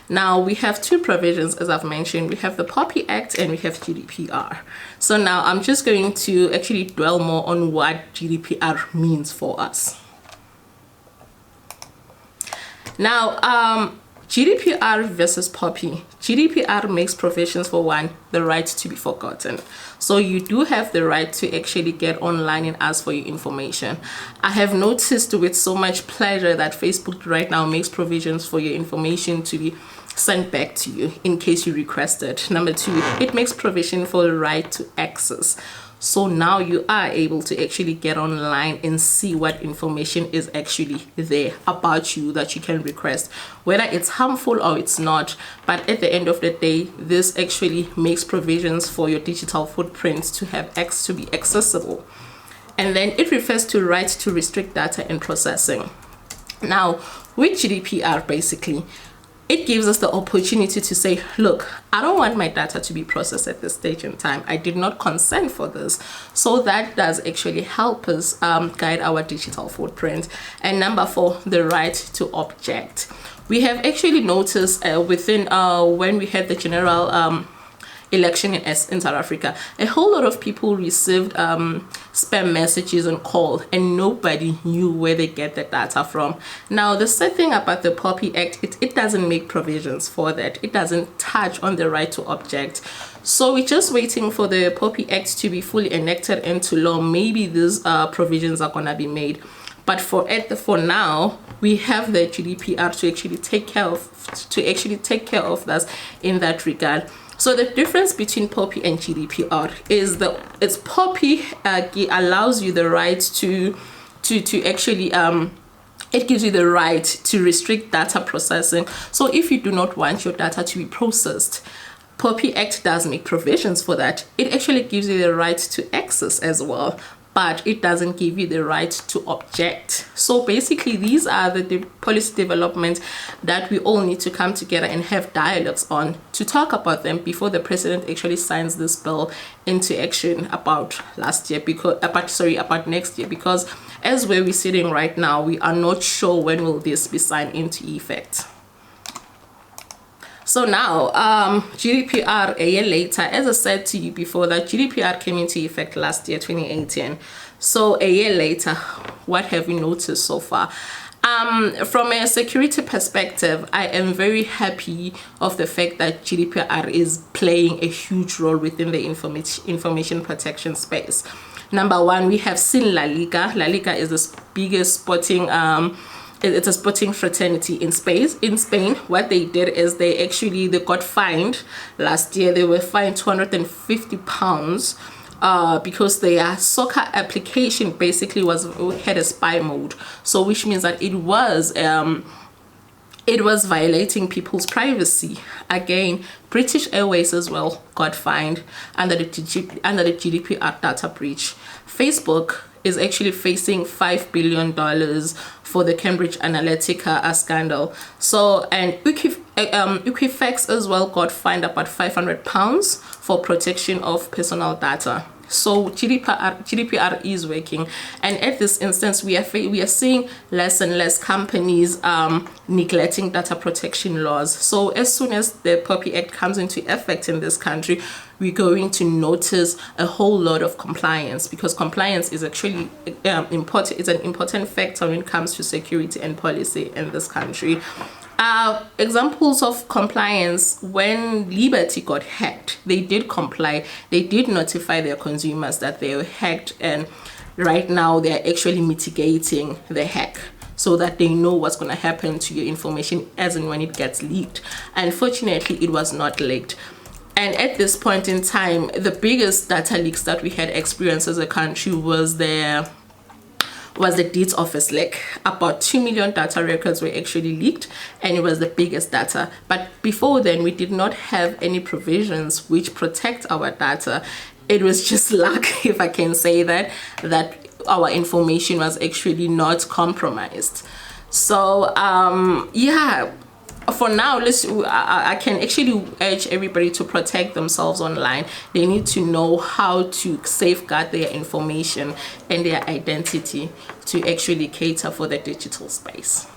Now we have two provisions, as I've mentioned. We have the PoPI Act and we have GDPR. So now I'm just going to actually dwell more on what GDPR means for us. Now, GDPR versus PoPI. GDPR makes provisions for one, the right to be forgotten. So you do have the right to actually get online and ask for your information. I have noticed with so much pleasure that Facebook right now makes provisions for your information to be sent back to you in case you request it. Number two, it makes provision for the right to access. So now you are able to actually get online and see what information is actually there about you that you can request, whether it's harmful or it's not. But at the end of the day, this actually makes provisions for your digital footprint to have to be accessible. And then it refers to right to restrict data and processing. Now, with GDPR, basically, it gives us the opportunity to say, look, I don't want my data to be processed at this stage in time. I did not consent for this. So that does actually help us guide our digital footprint. And number four, the right to object. We have actually noticed within when we had the general election in South Africa, a whole lot of people received spam messages and call, and nobody knew where they get the data from. Now, the sad thing about the PoPI Act, it doesn't make provisions for that. It doesn't touch on the right to object. So we're just waiting for the PoPI Act to be fully enacted into law. Maybe these provisions are gonna be made. But for now, we have the GDPR to actually take care of us in that regard. So the difference between PoPI and GDPR is that it's PoPI allows you the right to actually it gives you the right to restrict data processing. So if you do not want your data to be processed, PoPI Act does make provisions for that. It actually gives you the right to access as well, but it doesn't give you the right to object. So basically, these are the policy developments that we all need to come together and have dialogues on to talk about them before the president actually signs this bill into action about next year, because as where we're sitting right now, we are not sure when will this be signed into effect. So now, GDPR, a year later, as I said to you before, that GDPR came into effect last year, 2018. So a year later, what have we noticed so far? From a security perspective, I am very happy of the fact that GDPR is playing a huge role within the information protection space. Number one, we have seen La Liga. La Liga is the biggest sporting it's a sporting fraternity in Spain. What they did is they got fined last year. They were fined £250 because their soccer application basically had a spy mode. So which means that it was violating people's privacy. Again, British Airways as well got fined under the GDPR data breach. Facebook is actually facing $5 billion for the Cambridge Analytica scandal. So, and Equifax as well got fined about £500 for protection of personal data. So GDPR is working, and at this instance we are seeing less and less companies neglecting data protection laws. So as soon as the PoPI Act comes into effect in this country, we're going to notice a whole lot of compliance, because compliance is actually important. It's an important factor when it comes to security and policy in this country. Examples of compliance: when Liberty got hacked, they did comply. They did notify their consumers that they were hacked, and right now they're actually mitigating the hack so that they know what's going to happen to your information as and when it gets leaked. Unfortunately, it was not leaked. And at this point in time, the biggest data leaks that we had experienced as a country was the Deeds Office leak. About 2 million data records were actually leaked, and it was the biggest data. But before then, we did not have any provisions which protect our data. It was just luck, if I can say that our information was actually not compromised. So yeah, for now, I can actually urge everybody to protect themselves online. They need to know how to safeguard their information and their identity to actually cater for the digital space.